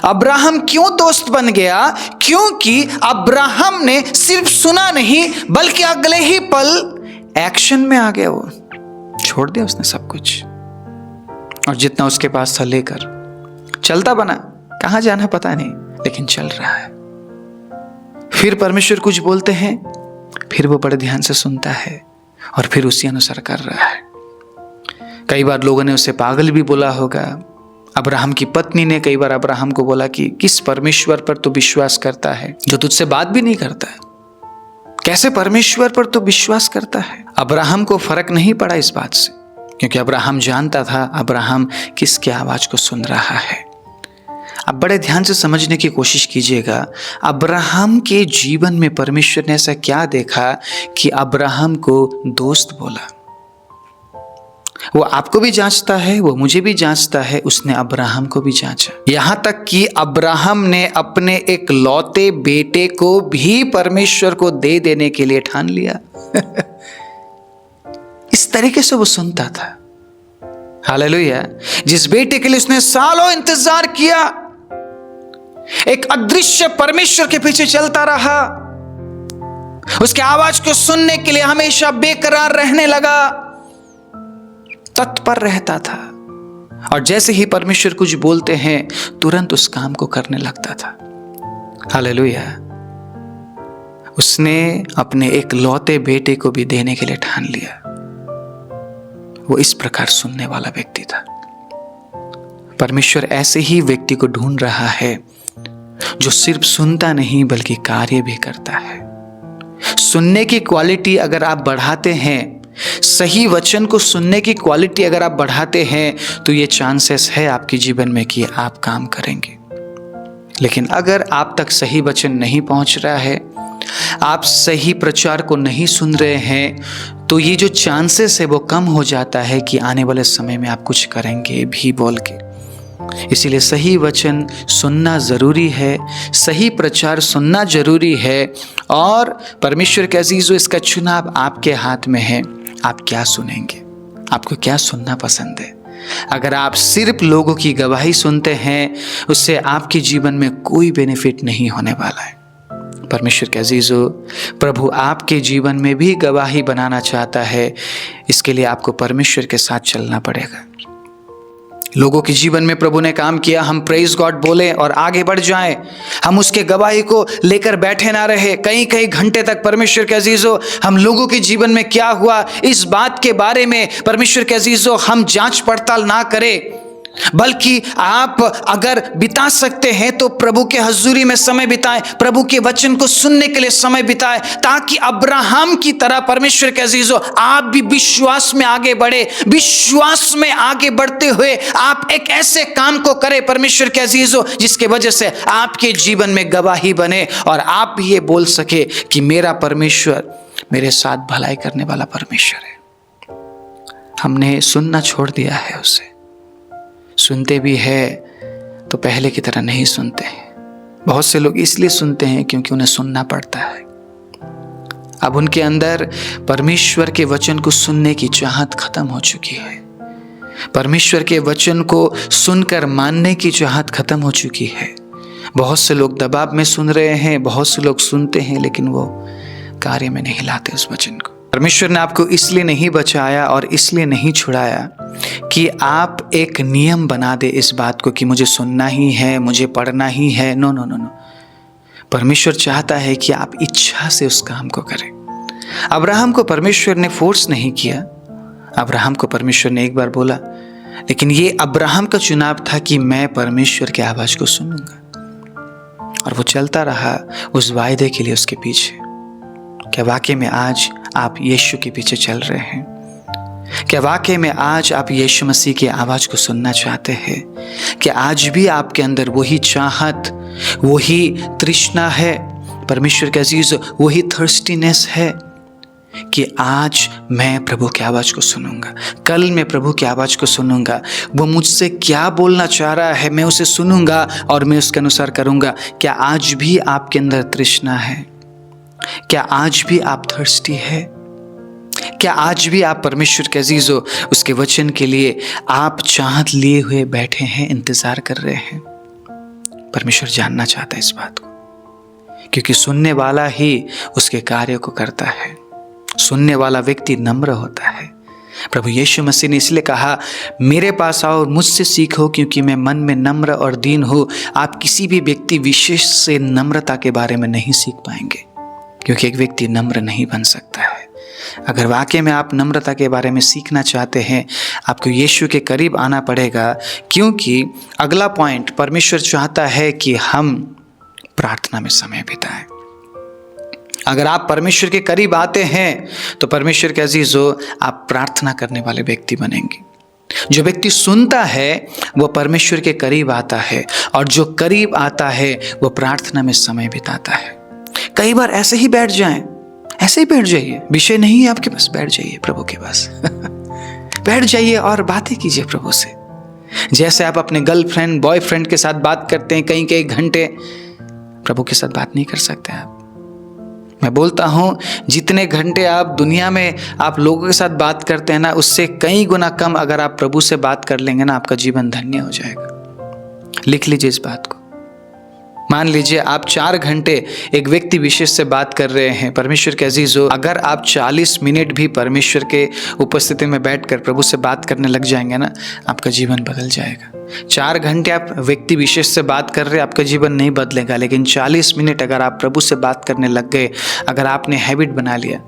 अब्राहम क्यों दोस्त बन गया? क्योंकि अब्राहम ने सिर्फ सुना नहीं, बल्कि अगले ही पल एक्शन में आ गया। वो छोड़ दिया उसने सब कुछ, और जितना उसके पास था लेकर चलता बना। कहां जाना पता नहीं, लेकिन चल रहा है। फिर परमेश्वर कुछ बोलते हैं, फिर वो बड़े ध्यान से सुनता है, और फिर उसी अनुसार कर रहा है। कई बार लोगों ने उसे पागल भी बोला होगा। अब्राहम की पत्नी ने कई बार अब्राहम को बोला कि किस परमेश्वर पर तू विश्वास करता है जो तुझसे बात भी नहीं करता है? कैसे परमेश्वर पर तू विश्वास करता है? अब्राहम को फर्क नहीं पड़ा इस बात से, क्योंकि अब्राहम जानता था अब्राहम किसकी आवाज को सुन रहा है। अब बड़े ध्यान से समझने की कोशिश कीजिएगा, अब्राहम के जीवन में परमेश्वर ने ऐसा क्या देखा कि अब्राहम को दोस्त बोला। वो आपको भी जांचता है, वो मुझे भी जांचता है, उसने अब्राहम को भी जांचा। यहां तक कि अब्राहम ने अपने एक लौते बेटे को भी परमेश्वर को दे देने के लिए ठान लिया। इस तरीके से वो सुनता था। हालेलुया। जिस बेटे के लिए उसने सालों इंतजार किया, एक अदृश्य परमेश्वर के पीछे चलता रहा, उसकी आवाज को सुनने के लिए हमेशा बेकरार रहने लगा, तत्पर रहता था, और जैसे ही परमेश्वर कुछ बोलते हैं तुरंत उस काम को करने लगता था। हालेलुया। उसने अपने एक लौते बेटे को भी देने के लिए ठान लिया। वो इस प्रकार सुनने वाला व्यक्ति था। परमेश्वर ऐसे ही व्यक्ति को ढूंढ रहा है जो सिर्फ सुनता नहीं बल्कि कार्य भी करता है। सुनने की क्वालिटी अगर आप बढ़ाते हैं, सही वचन को सुनने की क्वालिटी अगर आप बढ़ाते हैं, तो ये चांसेस है आपके जीवन में कि आप काम करेंगे। लेकिन अगर आप तक सही वचन नहीं पहुंच रहा है, आप सही प्रचार को नहीं सुन रहे हैं, तो ये जो चांसेस है वो कम हो जाता है कि आने वाले समय में आप कुछ करेंगे भी बोल के। इसीलिए सही वचन सुनना जरूरी है, सही प्रचार सुनना जरूरी है, और परमेश्वर के अजीजों, इसका चुनाव आपके हाथ में है। आप क्या सुनेंगे? आपको क्या सुनना पसंद है? अगर आप सिर्फ लोगों की गवाही सुनते हैं, उससे आपके जीवन में कोई बेनिफिट नहीं होने वाला है। परमेश्वर के अजीजों, प्रभु आपके जीवन में भी गवाही बनाना चाहता है। इसके लिए आपको परमेश्वर के साथ चलना पड़ेगा। लोगों के जीवन में प्रभु ने काम किया, हम प्रेज गॉड बोले और आगे बढ़ जाएं। हम उसके गवाही को लेकर बैठे ना रहे कई कई घंटे तक। परमेश्वर के अजीजों, हम लोगों के जीवन में क्या हुआ इस बात के बारे में परमेश्वर के अजीजों हम जांच पड़ताल ना करें, बल्कि आप अगर बिता सकते हैं तो प्रभु के हजूरी में समय बिताएं, प्रभु के वचन को सुनने के लिए समय बिताएं, ताकि अब्राहम की तरह परमेश्वर के अजीजों आप भी विश्वास में आगे बढ़े। विश्वास में आगे बढ़ते हुए आप एक ऐसे काम को करें परमेश्वर के अजीजों, जिसके वजह से आपके जीवन में गवाही बने और आप भी ये बोल सके कि मेरा परमेश्वर मेरे साथ भलाई करने वाला परमेश्वर है। हमने सुनना छोड़ दिया है उसे। सुनते भी है तो पहले की तरह नहीं सुनते हैं। बहुत से लोग इसलिए सुनते हैं क्योंकि उन्हें सुनना पड़ता है। अब उनके अंदर परमेश्वर के वचन को सुनने की चाहत खत्म हो चुकी है। परमेश्वर के वचन को सुनकर मानने की चाहत खत्म हो चुकी है। बहुत से लोग दबाव में सुन रहे हैं, बहुत से लोग सुनते हैं लेकिन वो कार्य में नहीं लाते उस वचन को। परमेश्वर ने आपको इसलिए नहीं बचाया और इसलिए नहीं छुड़ाया कि आप एक नियम बना दे इस बात को कि मुझे सुनना ही है, मुझे पढ़ना ही है। No no no no. परमेश्वर चाहता है कि आप इच्छा से उस काम को करें। अब्राहम को परमेश्वर ने फोर्स नहीं किया। अब्राहम को परमेश्वर ने एक बार बोला, लेकिन ये अब्राहम का चुनाव था कि मैं परमेश्वर की आवाज को सुनूंगा, और वो चलता रहा उस वायदे के लिए उसके पीछे। क्या वाकई में आज आप यीशु के पीछे चल रहे हैं? क्या वाकई में आज आप यीशु मसीह की आवाज को सुनना चाहते हैं? क्या आज भी आपके अंदर वही चाहत, वही तृष्णा है परमेश्वर के अजीज, वही थर्स्टीनेस है कि आज मैं प्रभु की आवाज को सुनूंगा, कल मैं प्रभु की आवाज को सुनूंगा, वो मुझसे क्या बोलना चाह रहा है मैं उसे सुनूंगा और मैं उसके अनुसार करूंगा? क्या आज भी आपके अंदर तृष्णा है? क्या आज भी आप थर्स्टी है? क्या आज भी आप परमेश्वर के अजीजों उसके वचन के लिए आप चाहत लिए हुए बैठे हैं, इंतजार कर रहे हैं? परमेश्वर जानना चाहता है इस बात को, क्योंकि सुनने वाला ही उसके कार्य को करता है। सुनने वाला व्यक्ति नम्र होता है। प्रभु यीशु मसीह ने इसलिए कहा, मेरे पास आओ और मुझसे सीखो क्योंकि मैं मन में नम्र और दीन हूँ। आप किसी भी व्यक्ति विशेष से नम्रता के बारे में नहीं सीख पाएंगे, क्योंकि एक व्यक्ति नम्र नहीं बन सकता है। अगर वाकई में आप नम्रता के बारे में सीखना चाहते हैं, आपको यीशु के करीब आना पड़ेगा, क्योंकि अगला पॉइंट, परमेश्वर चाहता है कि हम प्रार्थना में समय बिताएं। अगर आप परमेश्वर के करीब आते हैं तो परमेश्वर के अजीजों, आप प्रार्थना करने वाले व्यक्ति बनेंगे। जो व्यक्ति सुनता है वो परमेश्वर के करीब आता है, और जो करीब आता है वो प्रार्थना में समय बिताता है। कई बार ऐसे ही बैठ जाएं, ऐसे ही बैठ जाइए, विषय नहीं है आपके पास, बैठ जाइए प्रभु के पास बैठ जाइए और बातें कीजिए प्रभु से। जैसे आप अपने गर्लफ्रेंड बॉयफ्रेंड के साथ बात करते हैं कई घंटे, प्रभु के साथ बात नहीं कर सकते आप। मैं बोलता हूं, जितने घंटे आप दुनिया में आप लोगों के साथ बात करते हैं ना, उससे कई गुना कम अगर आप प्रभु से बात कर लेंगे ना, आपका जीवन धन्य हो जाएगा। लिख लीजिए इस बात को। मान लीजिए आप 4 घंटे एक व्यक्ति विशेष से बात कर रहे हैं, परमेश्वर के अजीजों, अगर आप 40 मिनट भी परमेश्वर के उपस्थिति में बैठकर प्रभु से बात करने लग जाएंगे ना, आपका जीवन बदल जाएगा। 4 घंटे आप व्यक्ति विशेष से बात कर रहे हैं, आपका जीवन नहीं बदलेगा, लेकिन 40 मिनट अगर आप प्रभु से बात करने लग गए, अगर आपने हैबिट बना लिया,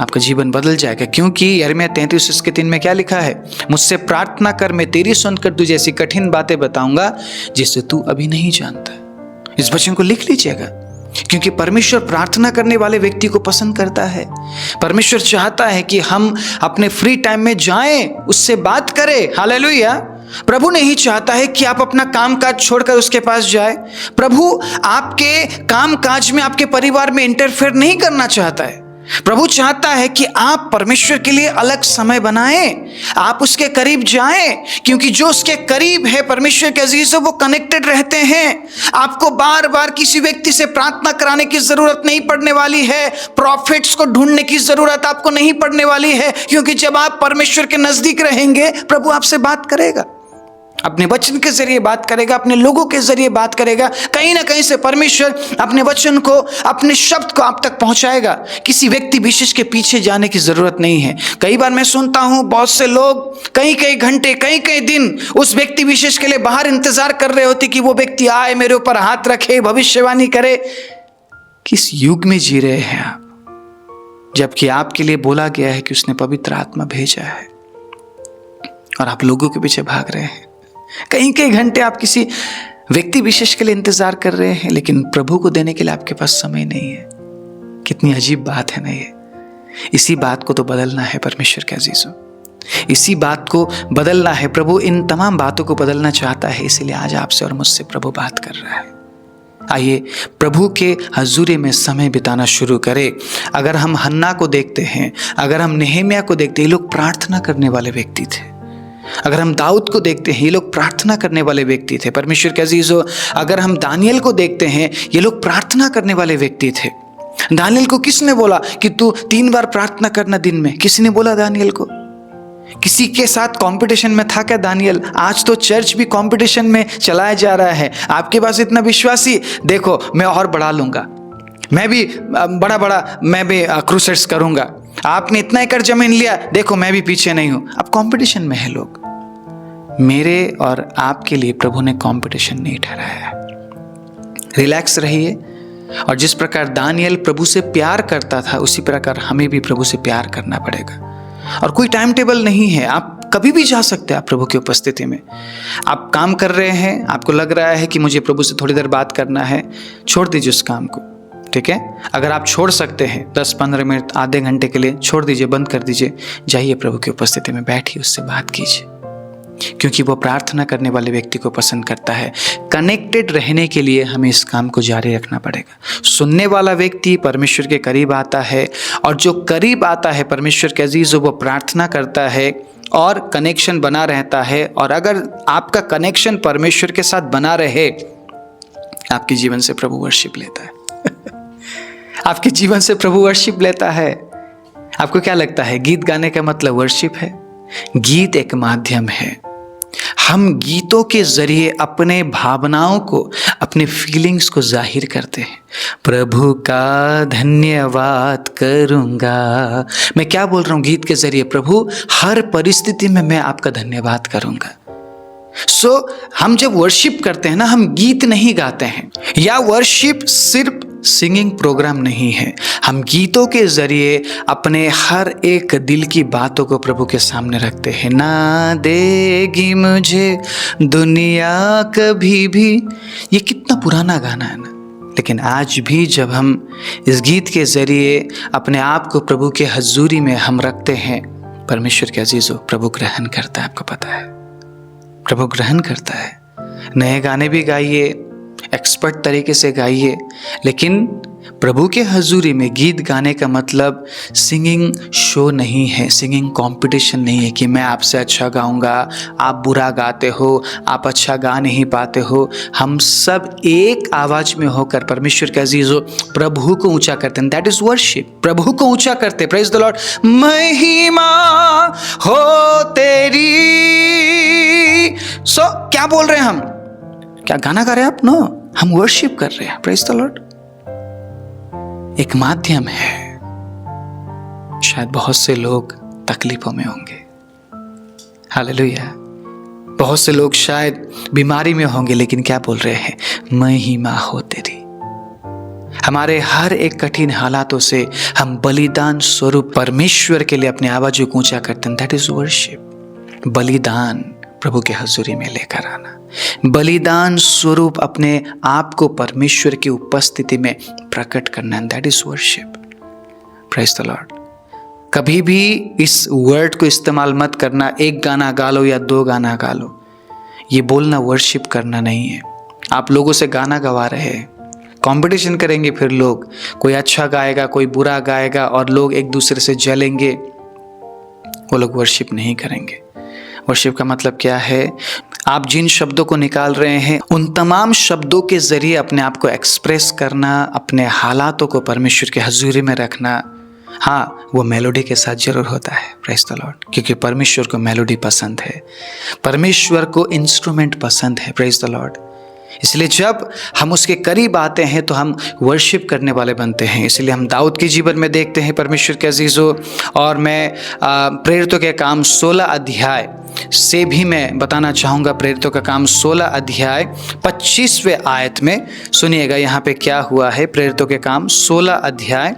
आपका जीवन बदल जाएगा। क्योंकि यिर्मयाह 33:3 में क्या लिखा है? मुझसे प्रार्थना कर, मैं तेरी सुनकर तुझे ऐसी कठिन बातें बताऊंगा जिसे तू अभी नहीं जानता। इस वचन को लिख लीजिएगा, क्योंकि परमेश्वर प्रार्थना करने वाले व्यक्ति को पसंद करता है। परमेश्वर चाहता है कि हम अपने फ्री टाइम में जाएं, उससे बात करें। हालेलुया। प्रभु नहीं चाहता है कि आप अपना काम काज छोड़कर उसके पास जाए। प्रभु आपके काम काज में, आपके परिवार में इंटरफेयर नहीं करना चाहता है। प्रभु चाहता है कि आप परमेश्वर के लिए अलग समय बनाएं, आप उसके करीब जाएं, क्योंकि जो उसके करीब है परमेश्वर के अजीजों, वो कनेक्टेड रहते हैं। आपको बार बार किसी व्यक्ति से प्रार्थना कराने की जरूरत नहीं पड़ने वाली है, प्रॉफिट्स को ढूंढने की जरूरत आपको नहीं पड़ने वाली है, क्योंकि जब आप परमेश्वर के नजदीक रहेंगे, प्रभु आपसे बात करेगा, अपने वचन के जरिए बात करेगा, अपने लोगों के जरिए बात करेगा। कहीं ना कहीं से परमेश्वर अपने वचन को, अपने शब्द को आप तक पहुंचाएगा। किसी व्यक्ति विशेष के पीछे जाने की जरूरत नहीं है। कई बार मैं सुनता हूं, बहुत से लोग कई घंटे, कई दिन उस व्यक्ति विशेष के लिए बाहर इंतजार कर रहे होते कि वो व्यक्ति आए, मेरे ऊपर हाथ रखे, भविष्यवाणी करे। किस युग में जी रहे हैं आप, जबकि आपके लिए बोला गया है कि उसने पवित्र आत्मा भेजा है, और आप लोगों के पीछे भाग रहे हैं। कई घंटे आप किसी व्यक्ति विशेष के लिए इंतजार कर रहे हैं, लेकिन प्रभु को देने के लिए आपके पास समय नहीं है। कितनी अजीब बात है ना ये। इसी बात को तो बदलना है परमेश्वर के अजीजों, इसी बात को बदलना है। प्रभु इन तमाम बातों को बदलना चाहता है, इसीलिए आज आपसे और मुझसे प्रभु बात कर रहा है। आइए प्रभु के हजूरी में समय बिताना शुरू करें। अगर हम हन्ना को देखते हैं, अगर हम नेहमिया को देखते हैं, ये लोग प्रार्थना करने वाले व्यक्ति थे। अगर हम दाऊद को देखते हैं, ये लोग प्रार्थना करने वाले व्यक्ति थे। परमेश्वर के अजीजों, अगर हम दानियल को देखते हैं, ये लोग प्रार्थना करने वाले व्यक्ति थे। दानियल को किसने बोला कि तू 3 बार प्रार्थना करना दिन में? किसने बोला दानियल को? किसी के साथ कंपटीशन में था क्या दानियल? आज तो चर्च भी कंपटीशन में चलाया जा रहा है। आपके पास इतना विश्वासी, देखो मैं और बढ़ा लूंगा, मैं भी मैं भी क्रूसेड्स करूंगा। आपने इतना एकड़ जमीन लिया, देखो मैं भी पीछे नहीं हूं। अब कंपटीशन में है लोग। मेरे और आपके लिए प्रभु ने कंपटीशन नहीं ठहराया है। रिलैक्स रहिए, और जिस प्रकार दानियल प्रभु से प्यार करता था, उसी प्रकार हमें भी प्रभु से प्यार करना पड़ेगा। और कोई टाइम टेबल नहीं है, आप कभी भी जा सकते हैं। आप प्रभु की उपस्थिति में आप काम कर रहे हैं, आपको लग रहा है कि मुझे प्रभु से थोड़ी देर बात करना है, छोड़ दीजिए उस काम को, ठीक है? अगर आप छोड़ सकते हैं 10-15 मिनट, आधे घंटे के लिए छोड़ दीजिए, बंद कर दीजिए, जाइए प्रभु की उपस्थिति में बैठिए, उससे बात कीजिए, क्योंकि वो प्रार्थना करने वाले व्यक्ति को पसंद करता है। कनेक्टेड रहने के लिए हमें इस काम को जारी रखना पड़ेगा। सुनने वाला व्यक्ति परमेश्वर के करीब आता है, और जो करीब आता है परमेश्वर के अजीजों, वो प्रार्थना करता है और कनेक्शन बना रहता है। और अगर आपका कनेक्शन परमेश्वर के साथ बना रहे, आपके जीवन से प्रभु वर्शिप लेता है आपके जीवन से प्रभु वर्शिप लेता है। आपको क्या लगता है, गीत गाने का मतलब वर्शिप है? गीत एक माध्यम है। हम गीतों के जरिए अपने भावनाओं को, अपने फीलिंग्स को जाहिर करते हैं। प्रभु का धन्यवाद करूंगा, मैं क्या बोल रहा हूं गीत के जरिए? प्रभु हर परिस्थिति में मैं आपका धन्यवाद करूंगा। हम जब वर्शिप करते हैं ना, हम गीत नहीं गाते हैं, या वर्शिप सिर्फ सिंगिंग प्रोग्राम नहीं है। हम गीतों के ज़रिए अपने हर एक दिल की बातों को प्रभु के सामने रखते हैं। ना देगी मुझे दुनिया कभी भी, ये कितना पुराना गाना है ना, लेकिन आज भी जब हम इस गीत के ज़रिए अपने आप को प्रभु के हजूरी में हम रखते हैं, परमेश्वर के अजीज़ों, प्रभु ग्रहण करता है। आपको पता है, प्रभु ग्रहण करता है। नए गाने भी गाइए, एक्सपर्ट तरीके से गाइए, लेकिन प्रभु के हजूरी में गीत गाने का मतलब सिंगिंग शो नहीं है, सिंगिंग कंपटीशन नहीं है कि मैं आपसे अच्छा गाऊंगा, आप बुरा गाते हो, आप अच्छा गा नहीं पाते हो। हम सब एक आवाज में होकर परमेश्वर के अजीजों प्रभु को ऊंचा करते हैं। That is worship. प्रभु को ऊंचा करते, प्रेज द लॉर्ड। महिमा हो तेरी। क्या बोल रहे हैं हम? क्या गाना गा रहे हैं आप? नो, हम वर्शिप कर रहे हैं। Praise the Lord. एक माध्यम है। शायद बहुत से लोग तकलीफों में होंगे, हालेलुया। बहुत से लोग शायद बीमारी में होंगे, लेकिन क्या बोल रहे हैं? महिमा हो तेरी। हमारे हर एक कठिन हालातों से हम बलिदान स्वरूप परमेश्वर के लिए अपने आवाज को ऊंचा करते हैं। That is worship. बलिदान प्रभु के हजूरी में लेकर आना, बलिदान स्वरूप अपने आप को परमेश्वर की उपस्थिति में प्रकट करना, that is worship. Praise the Lord. कभी भी इस वर्ड को इस्तेमाल मत करना, एक गाना गा लो या 2 गाना गा लो। ये बोलना वर्शिप करना नहीं है। आप लोगों से गाना गवा रहे हैं, कंपटीशन करेंगे, फिर लोग, कोई अच्छा गाएगा, कोई बुरा गाएगा, और लोग एक दूसरे से जलेंगे। वो लोग वर्शिप नहीं करेंगे। वर्शिप का मतलब क्या है? आप जिन शब्दों को निकाल रहे हैं, उन तमाम शब्दों के जरिए अपने आप को एक्सप्रेस करना, अपने हालातों को परमेश्वर के हजूरी में रखना। हाँ, वो मेलोडी के साथ जरूर होता है। Praise the Lord. क्योंकि परमेश्वर को मेलोडी पसंद है, परमेश्वर को इंस्ट्रूमेंट पसंद है। Praise the Lord. इसलिए जब हम उसके करीब आते हैं तो हम वर्शिप करने वाले बनते हैं। इसलिए हम दाऊद के जीवन में देखते हैं, परमेश्वर के अजीजों। और मैं प्रेरितों के काम 16 अध्याय से भी मैं बताना चाहूँगा। प्रेरितों का काम 16 अध्याय 25वें आयत में सुनिएगा यहाँ पे क्या हुआ है। प्रेरितों के काम 16 अध्याय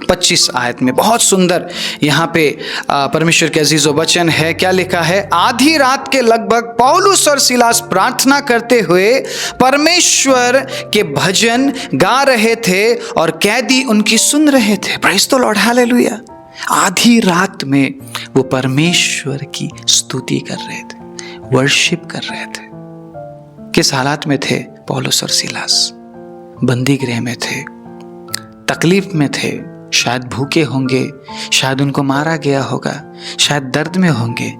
25 आयत में बहुत सुंदर यहाँ पे परमेश्वर के अजीजों वचन है। क्या लिखा है? आधी रात के लगभग पौलुस और सिलास प्रार्थना करते हुए परमेश्वर के भजन गा रहे थे और कैदी उनकी सुन रहे थे। Praise the Lord, hallelujah. आधी रात में वो परमेश्वर की स्तुति कर रहे थे, वर्शिप कर रहे थे। किस हालात में थे पौलुस और सिलास? बंदी गृह में थे, तकलीफ में थे, शायद भूखे होंगे, शायद उनको मारा गया होगा, शायद दर्द में होंगे,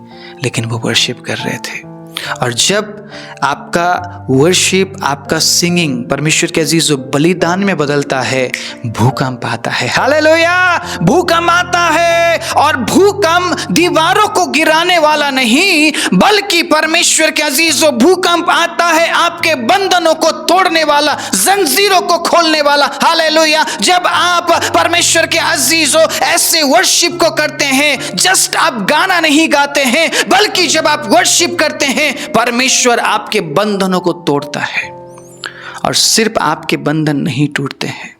लेकिन वो वर्शिप कर रहे थे। और जब आपका वर्शिप, आपका सिंगिंग परमेश्वर के अजीजों बलिदान में बदलता है, भूकंप आता है। हालेलुया। भूकंप आता है, और भूकंप दीवारों को गिराने वाला नहीं, बल्कि परमेश्वर के अजीजों भूकंप आता है आपके बंधनों को तोड़ने वाला, जंजीरों को खोलने वाला। हालेलुया। जब आप परमेश्वर के अजीजों ऐसे वर्शिप को करते हैं, जस्ट आप गाना नहीं गाते हैं, बल्कि जब आप वर्शिप करते हैं, परमेश्वर आपके बंधनों को तोड़ता है। और सिर्फ आपके बंधन नहीं टूटते हैं,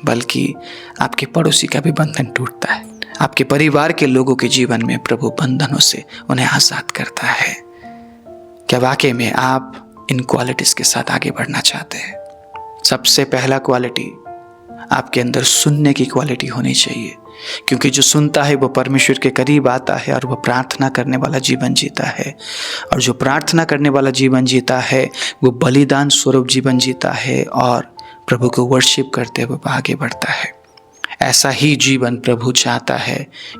बल्कि आपके पड़ोसी का भी बंधन टूटता है। आपके परिवार के लोगों के जीवन में प्रभु बंधनों से उन्हें आजाद करता है। क्या वाकई में आप इन क्वालिटीज के साथ आगे बढ़ना चाहते हैं? सबसे पहला क्वालिटी आपके अंदर सुनने की क्वालिटी होनी चाहिए, क्योंकि जो सुनता है वो परमेश्वर के करीब आता है और वो प्रार्थना करने वाला जीवन जीता है। और जो प्रार्थना करने वाला जीवन जीता है वो बलिदान स्वरूप जीवन जीता है और प्रभु को वर्शिप करते हुए आगे बढ़ता है। ऐसा ही जीवन प्रभु चाहता है।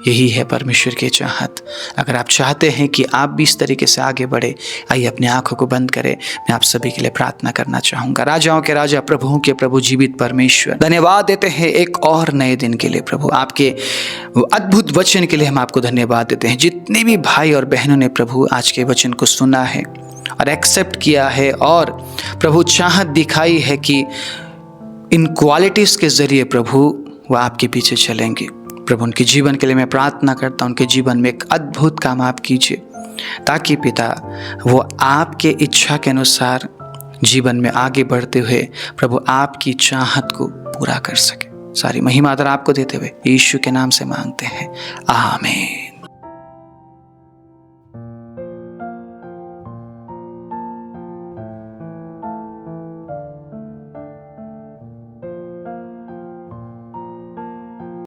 यही है परमेश्वर की चाहत। अगर आप चाहते हैं कि आप भी इस तरीके से आगे बढ़े, आइए अपनी आंखों को बंद करें। मैं आप सभी के लिए प्रार्थना करना चाहूँगा। राजाओं के राजा, प्रभुओं के प्रभु, जीवित परमेश्वर, धन्यवाद देते हैं एक और नए दिन के लिए। प्रभु आपके अद्भुत वचन के लिए हम आपको धन्यवाद देते हैं। जितने भी भाई और बहनों ने प्रभु आज के वचन को सुना है और एक्सेप्ट किया है, और प्रभु चाहत दिखाई है कि इन क्वालिटीज़ के जरिए प्रभु वो आपके पीछे चलेंगे। प्रभु उनके जीवन के लिए मैं प्रार्थना करता हूँ, उनके जीवन में एक अद्भुत काम आप कीजिए, ताकि पिता वो आपके इच्छा के अनुसार जीवन में आगे बढ़ते हुए प्रभु आपकी चाहत को पूरा कर सके। सारी महिमा आदर आपको देते हुए यीशु के नाम से मांगते हैं, आमीन।